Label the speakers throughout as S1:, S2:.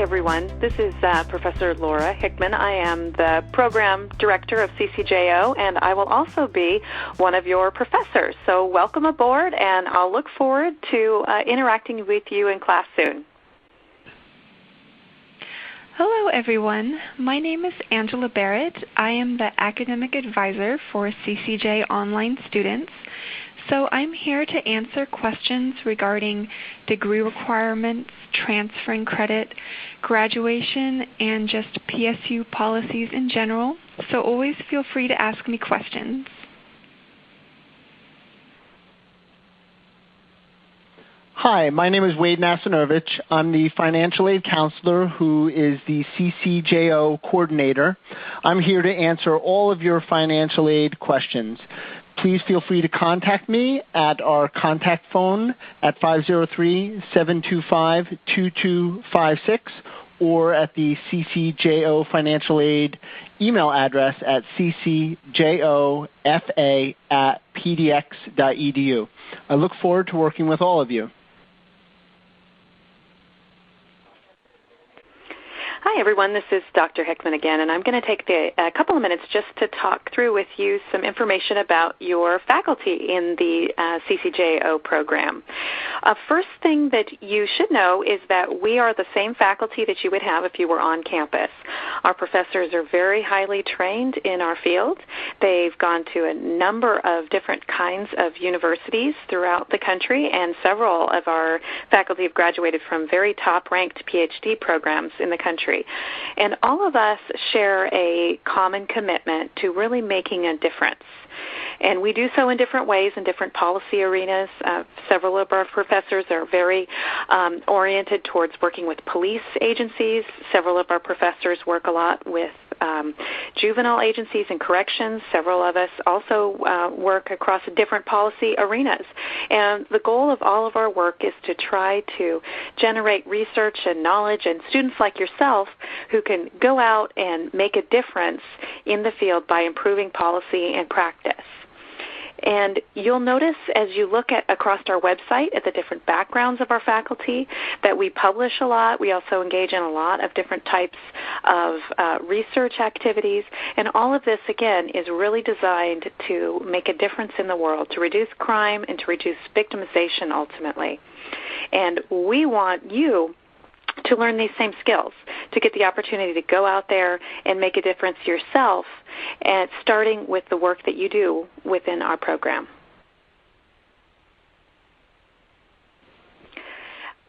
S1: everyone. This is Professor Laura Hickman. I am the Program Director of CCJO, and I will also be one of your professors. So welcome aboard, and I'll look forward to interacting with you in class soon.
S2: Hello, everyone. My name is Angela Barrett. I am the Academic Advisor for CCJ Online students. So I'm here to answer questions regarding degree requirements, transferring credit, graduation, and just PSU policies in general. So always feel free to ask me questions.
S3: Hi, my name is Wade Nasinovich. I'm the financial aid counselor who is the CCJO coordinator. I'm here to answer all of your financial aid questions. Please feel free to contact me at our contact phone at 503-725-2256 or at the CCJO Financial Aid email address at ccjofa@pdx.edu. I look forward to working with all of you.
S1: Hi, everyone. This is Dr. Hickman again, and I'm going to take a couple of minutes just to talk through with you some information about your faculty in the CCJO program. First thing that you should know is that we are the same faculty that you would have if you were on campus. Our professors are very highly trained in our field. They've gone to a number of different kinds of universities throughout the country, and several of our faculty have graduated from very top-ranked PhD programs in the country. And all of us share a common commitment to really making a difference. And we do so in different ways in different policy arenas. Several of our professors are very oriented towards working with police agencies. Several of our professors work a lot with juvenile agencies and corrections. Several of us also work across different policy arenas. And the goal of all of our work is to try to generate research and knowledge and students like yourself who can go out and make a difference in the field by improving policy and practice. And you'll notice as you look at across our website at the different backgrounds of our faculty that we publish a lot. We also engage in a lot of different types of research activities. And all of this, again, is really designed to make a difference in the world, to reduce crime and to reduce victimization ultimately. And we want you to learn these same skills, to get the opportunity to go out there and make a difference yourself, and starting with the work that you do within our program.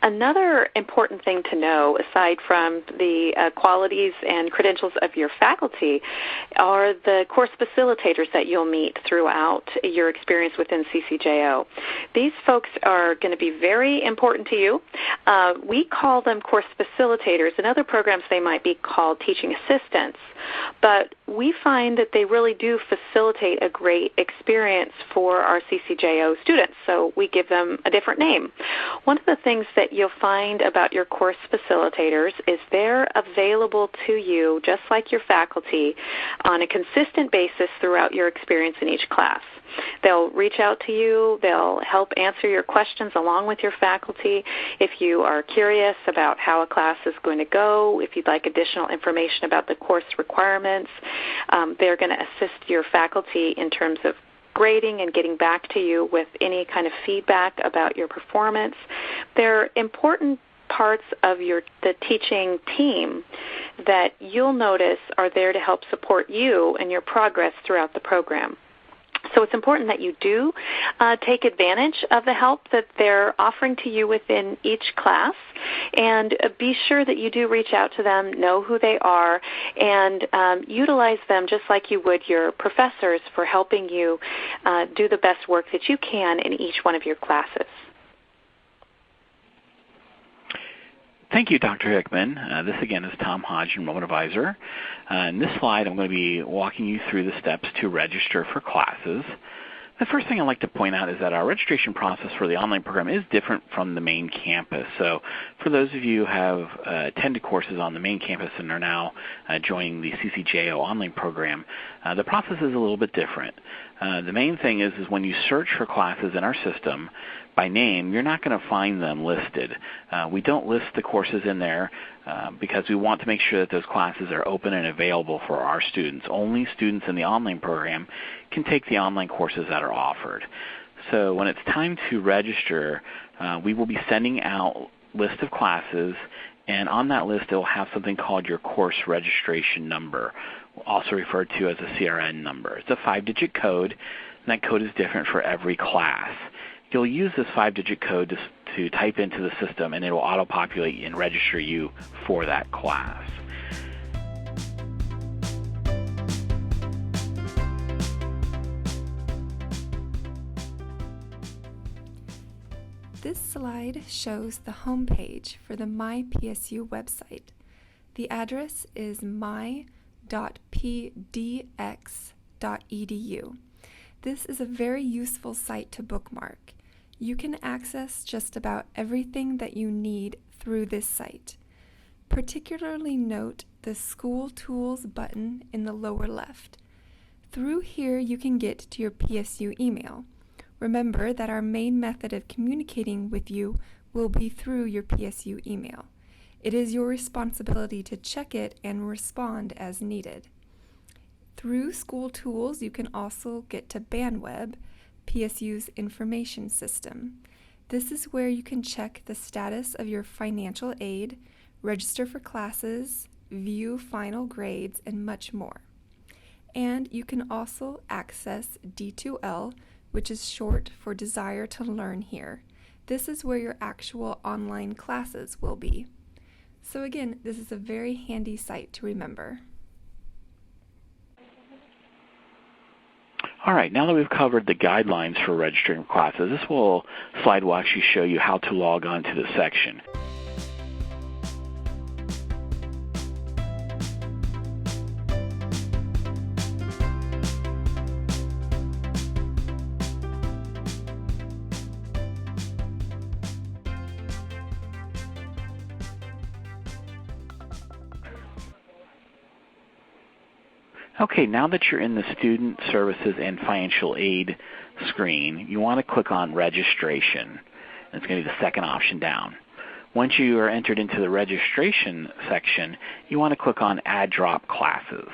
S1: Another important thing to know, aside from the qualities and credentials of your faculty, are the course facilitators that you'll meet throughout your experience within CCJO. These folks are going to be very important to you. We call them course facilitators. In other programs, they might be called teaching assistants. But we find that they really do facilitate a great experience for our CCJO students, so we give them a different name. One of the things that you'll find about your course facilitators is they're available to you, just like your faculty, on a consistent basis throughout your experience in each class. They'll reach out to you. They'll help answer your questions along with your faculty. If you are curious about how a class is going to go, if you'd like additional information about the course requirements, they're going to assist your faculty in terms of grading and getting back to you with any kind of feedback about your performance. They're important parts of the teaching team that you'll notice are there to help support you and your progress throughout the program. So it's important that you do take advantage of the help that they're offering to you within each class, and be sure that you do reach out to them, know who they are, and utilize them just like you would your professors for helping you do the best work that you can in each one of your classes.
S4: Thank you, Dr. Hickman. This again is Tom Hodge, Enrollment Advisor. In this slide, I'm going to be walking you through the steps to register for classes. The first thing I'd like to point out is that our registration process for the online program is different from the main campus. So for those of you who have attended courses on the main campus and are now joining the CCJO online program, the process is a little bit different. The main thing is when you search for classes in our system by name, you're not going to find them listed. We don't list the courses in there because we want to make sure that those classes are open and available for our students. Only students in the online program can take the online courses that are offered. So when it's time to register, we will be sending out lists of classes, and on that list it will have something called your course registration number, also referred to as a CRN number. It's a 5-digit code, and that code is different for every class. You'll use this 5-digit code to type into the system, and it will auto-populate and register you for that class.
S2: This slide shows the home page for the MyPSU website. The address is my.pdx.edu. This is a very useful site to bookmark. You can access just about everything that you need through this site. Particularly note the School Tools button in the lower left. Through here you can get to your PSU email. Remember that our main method of communicating with you will be through your PSU email. It is your responsibility to check it and respond as needed. Through School Tools, you can also get to BandWeb, PSU's information system. This is where you can check the status of your financial aid, register for classes, view final grades, and much more. And you can also access D2L, which is short for Desire to Learn Here. This is where your actual online classes will be. So again, this is a very handy site to remember.
S4: All right, now that we've covered the guidelines for registering classes, this slide will actually show you how to log on to this section. Okay, now that you're in the Student Services and Financial Aid screen, you want to click on Registration. It's going to be the second option down. Once you are entered into the registration section, you want to click on Add Drop Classes.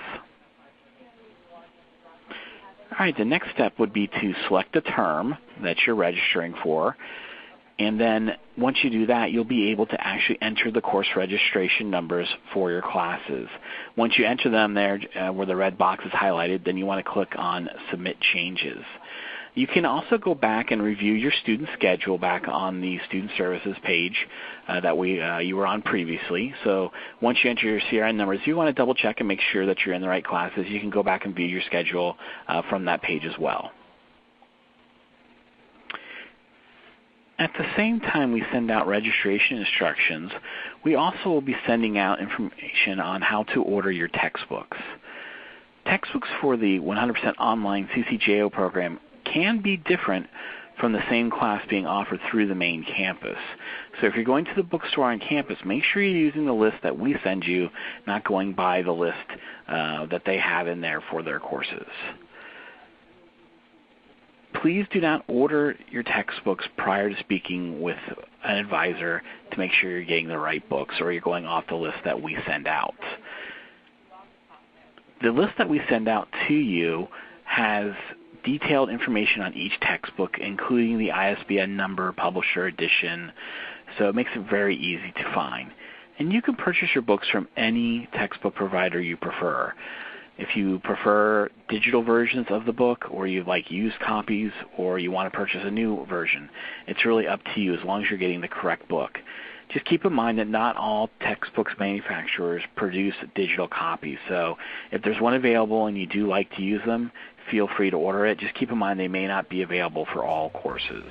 S4: All right, the next step would be to select the term that you're registering for. And then once you do that, you'll be able to actually enter the course registration numbers for your classes. Once you enter them there where the red box is highlighted, then you want to click on Submit Changes. You can also go back and review your student schedule back on the Student Services page that you were on previously. So once you enter your CRN numbers, you want to double check and make sure that you're in the right classes. You can go back and view your schedule from that page as well. At the same time we send out registration instructions, we also will be sending out information on how to order your textbooks. Textbooks for the 100% online CCJO program can be different from the same class being offered through the main campus. So if you're going to the bookstore on campus, make sure you're using the list that we send you, not going by the list that they have in there for their courses. Please do not order your textbooks prior to speaking with an advisor to make sure you're getting the right books or you're going off the list that we send out. The list that we send out to you has detailed information on each textbook, including the ISBN number, publisher, edition, so it makes it very easy to find. And you can purchase your books from any textbook provider you prefer. If you prefer digital versions of the book, or you like used copies, or you want to purchase a new version, it's really up to you as long as you're getting the correct book. Just keep in mind that not all textbooks manufacturers produce digital copies. So if there's one available and you do like to use them, feel free to order it. Just keep in mind they may not be available for all courses.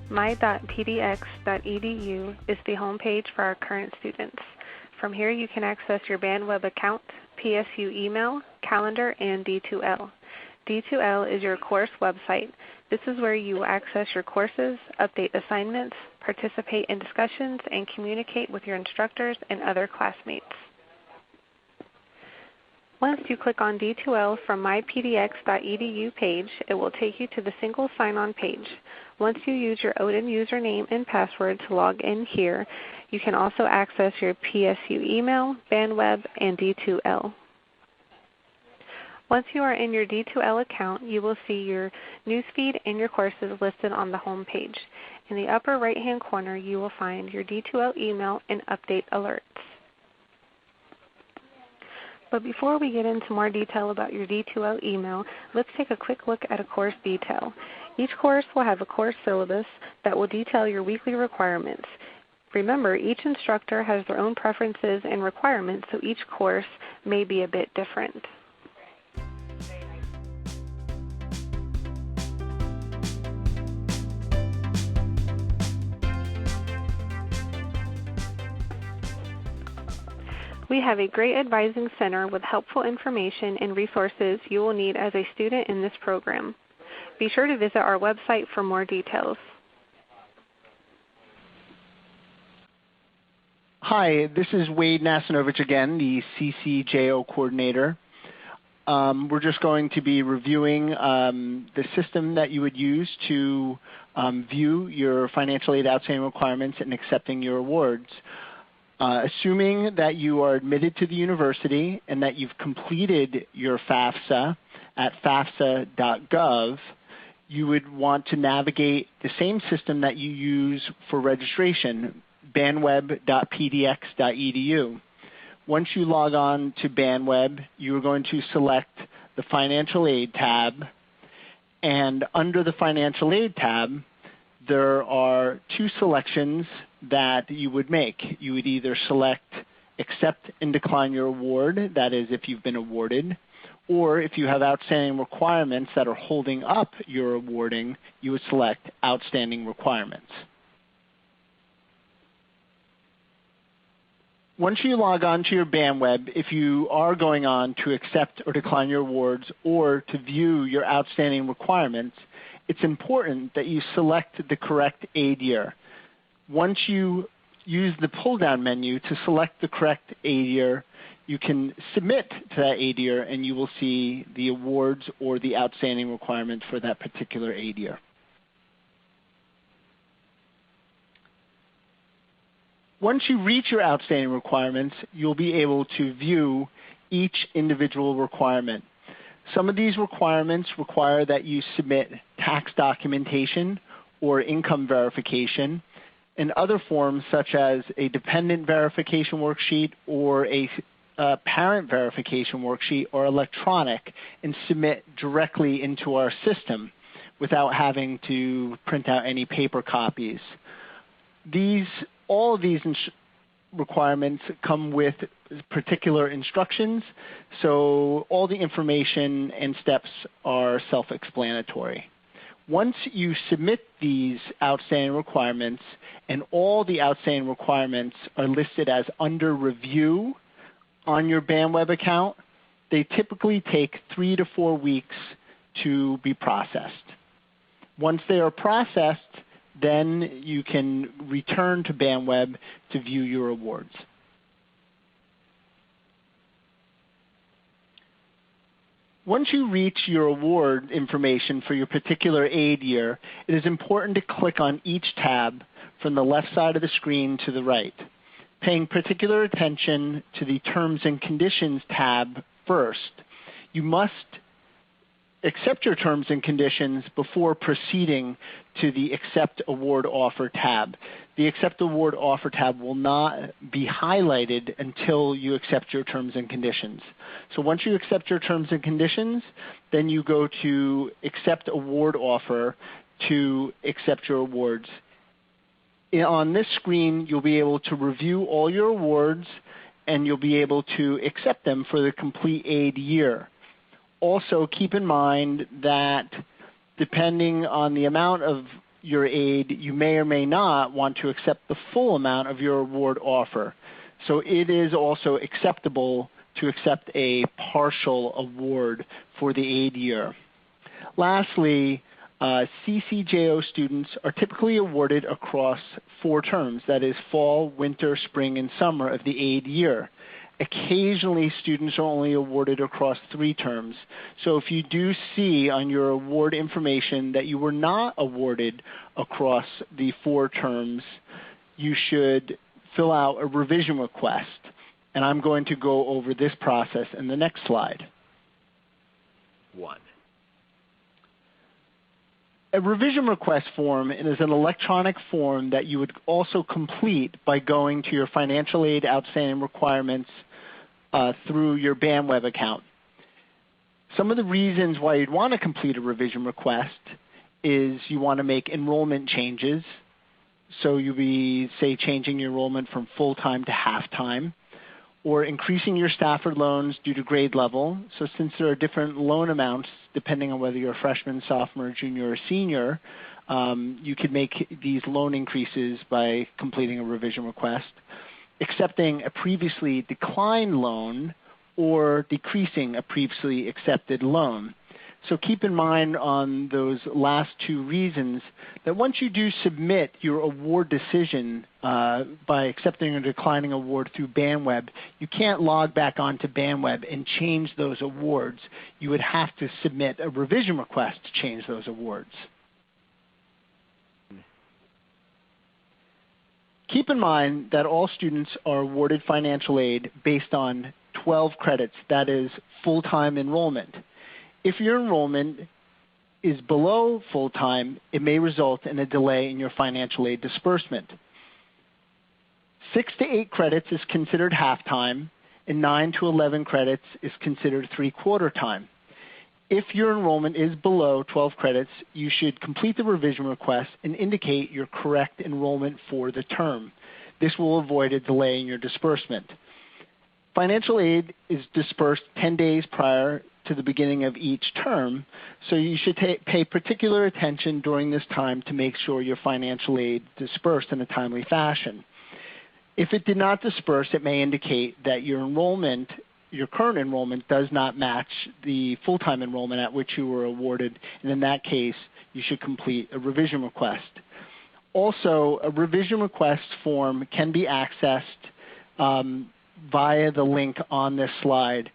S5: My.pdx.edu is the home page for our current students. From here you can access your BandWeb account, PSU email, calendar, and D2L. D2L is your course website. This is where you will access your courses, update assignments, participate in discussions, and communicate with your instructors and other classmates. Once you click on D2L from mypdx.edu page, it will take you to the single sign-on page. Once you use your Odin username and password to log in here, you can also access your PSU email, BandWeb, and D2L. Once you are in your D2L account, you will see your newsfeed and your courses listed on the home page. In the upper right-hand corner, you will find your D2L email and update alerts. But before we get into more detail about your D2L email, let's take a quick look at a course detail. Each course will have a course syllabus that will detail your weekly requirements. Remember, each instructor has their own preferences and requirements, so each course may be a bit different. We have a great advising center with helpful information and resources you will need as a student in this program. Be sure to visit our website for more details.
S3: Hi, this is Wade Nasinovich again, the CCJO coordinator. We're just going to be reviewing the system that you would use to view your financial aid outstanding requirements and accepting your awards. Assuming that you are admitted to the university and that you've completed your FAFSA at fafsa.gov, you would want to navigate the same system that you use for registration, bandweb.pdx.edu. Once you log on to BandWeb, you are going to select the Financial Aid tab, and under the Financial Aid tab, there are two selections that you would make. You would either select Accept and Decline Your Award, that is if you've been awarded, or if you have outstanding requirements that are holding up your awarding, you would select Outstanding Requirements. Once you log on to your BandWeb, if you are going on to accept or decline your awards or to view your outstanding requirements, it's important that you select the correct aid year. Once you use the pull-down menu to select the correct aid year, you can submit to that aid year and you will see the awards or the outstanding requirements for that particular aid year. Once you reach your outstanding requirements, you'll be able to view each individual requirement. Some of these requirements require that you submit tax documentation or income verification, and other forms such as a dependent verification worksheet or a parent verification worksheet are electronic and submit directly into our system without having to print out any paper copies. All of these requirements come with particular instructions, so all the information and steps are self-explanatory. Once you submit these outstanding requirements and all the outstanding requirements are listed as under review on your BandWeb account, they typically take 3 to 4 weeks to be processed. Once they are processed, then you can return to BandWeb to view your awards. Once you reach your award information for your particular aid year, it is important to click on each tab from the left side of the screen to the right, paying particular attention to the Terms and Conditions tab first. You must accept your terms and conditions before proceeding to the Accept Award Offer tab. The Accept Award Offer tab will not be highlighted until you accept your terms and conditions. So once you accept your terms and conditions, then you go to Accept Award Offer to accept your awards. On this screen, you'll be able to review all your awards and you'll be able to accept them for the complete aid year. Also, keep in mind that depending on the amount of your aid, you may or may not want to accept the full amount of your award offer. So it is also acceptable to accept a partial award for the aid year. Lastly, CCJO students are typically awarded across 4 terms, that is fall, winter, spring, and summer of the aid year. Occasionally, students are only awarded across 3 terms. So if you do see on your award information that you were not awarded across the 4 terms, you should fill out a revision request. And I'm going to go over this process in the next slide.
S4: 1.
S3: A revision request form is an electronic form that you would also complete by going to your financial aid outstanding requirements through your BANWeb account. Some of the reasons why you'd want to complete a revision request is you want to make enrollment changes. So you'll be, say, changing your enrollment from full-time to half-time, or increasing your Stafford loans due to grade level. So since there are different loan amounts depending on whether you're a freshman, sophomore, junior, or senior, you could make these loan increases by completing a revision request. Accepting a previously declined loan or decreasing a previously accepted loan. So keep in mind on those last 2 reasons that once you do submit your award decision by accepting or declining award through BANWeb, you can't log back onto BANWeb and change those awards. You would have to submit a revision request to change those awards. Keep in mind that all students are awarded financial aid based on 12 credits, that is full-time enrollment. If your enrollment is below full-time, it may result in a delay in your financial aid disbursement. 6 to 8 credits is considered half-time, and 9 to 11 credits is considered 3/4 time. If your enrollment is below 12 credits, you should complete the revision request and indicate your correct enrollment for the term. This will avoid a delay in your disbursement. Financial aid is dispersed 10 days prior to the beginning of each term, so you should pay particular attention during this time to make sure your financial aid dispersed in a timely fashion. If it did not disperse, it may indicate that your enrollment, your current enrollment, does not match the full-time enrollment at which you were awarded, and in that case, you should complete a revision request. Also, a revision request form can be accessed via the link on this slide.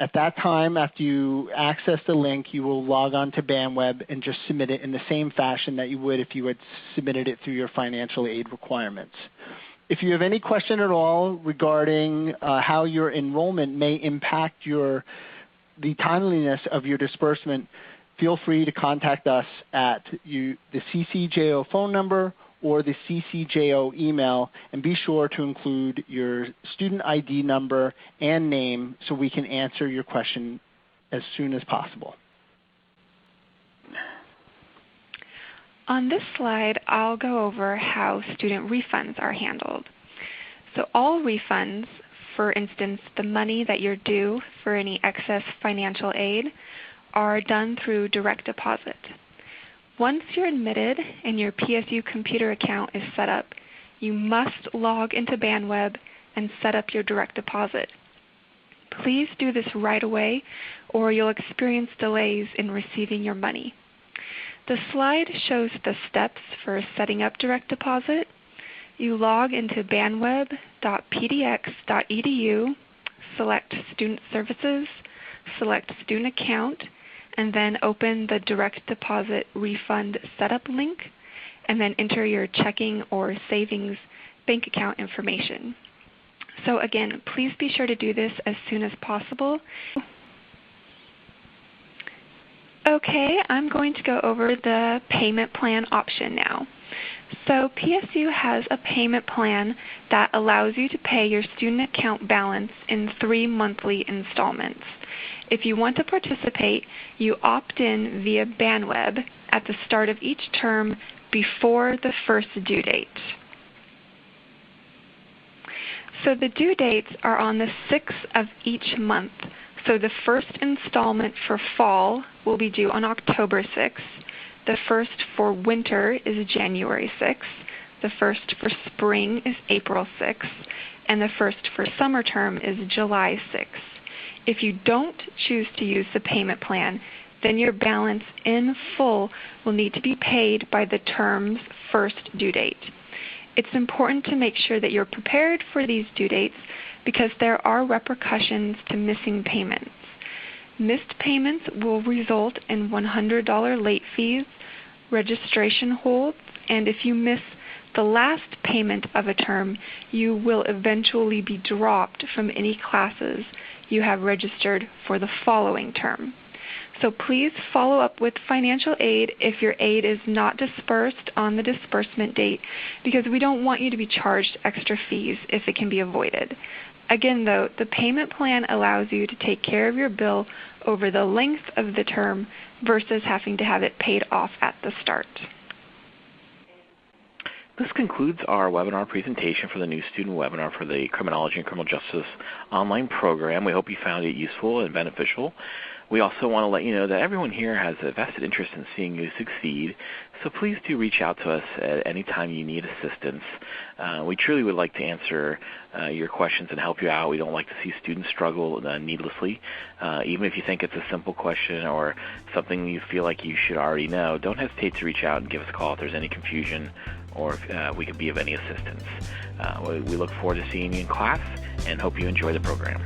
S3: At that time, after you access the link, you will log on to BANWeb and just submit it in the same fashion that you would if you had submitted it through your financial aid requirements. If you have any question at all regarding how your enrollment may impact the timeliness of your disbursement, feel free to contact us at the CCJO phone number or the CCJO email, and be sure to include your student ID number and name so we can answer your question as soon as possible.
S2: On this slide, I'll go over how student refunds are handled. So all refunds, for instance, the money that you're due for any excess financial aid, are done through direct deposit. Once you're admitted and your PSU computer account is set up, you must log into BANWeb and set up your direct deposit. Please do this right away or you'll experience delays in receiving your money. The slide shows the steps for setting up direct deposit. You log into banweb.pdx.edu, select Student Services, select Student Account, and then open the direct deposit refund setup link, and then enter your checking or savings bank account information. So again, please be sure to do this as soon as possible. Okay, I'm going to go over the payment plan option now. So PSU has a payment plan that allows you to pay your student account balance in 3 monthly installments. If you want to participate, you opt in via BANWeb at the start of each term before the first due date. So the due dates are on the 6th of each month. So the first installment for fall will be due on October 6th. The first for winter is January 6th. The first for spring is April 6th. And the first for summer term is July 6th. If you don't choose to use the payment plan, then your balance in full will need to be paid by the term's first due date. It's important to make sure that you're prepared for these due dates because there are repercussions to missing payments. Missed payments will result in $100 late fees, registration holds, and if you miss the last payment of a term, you will eventually be dropped from any classes you have registered for the following term. So please follow up with financial aid if your aid is not dispersed on the disbursement date, because we don't want you to be charged extra fees if it can be avoided. Again, though, the payment plan allows you to take care of your bill over the length of the term versus having to have it paid off at the start.
S4: This concludes our webinar presentation for the new student webinar for the Criminology and Criminal Justice online program. We hope you found it useful and beneficial. We also want to let you know that everyone here has a vested interest in seeing you succeed, so please do reach out to us at any time you need assistance. We truly would like to answer your questions and help you out. We don't like to see students struggle needlessly. Even if you think it's a simple question or something you feel like you should already know, don't hesitate to reach out and give us a call if there's any confusion or if we could be of any assistance. We look forward to seeing you in class and hope you enjoy the program.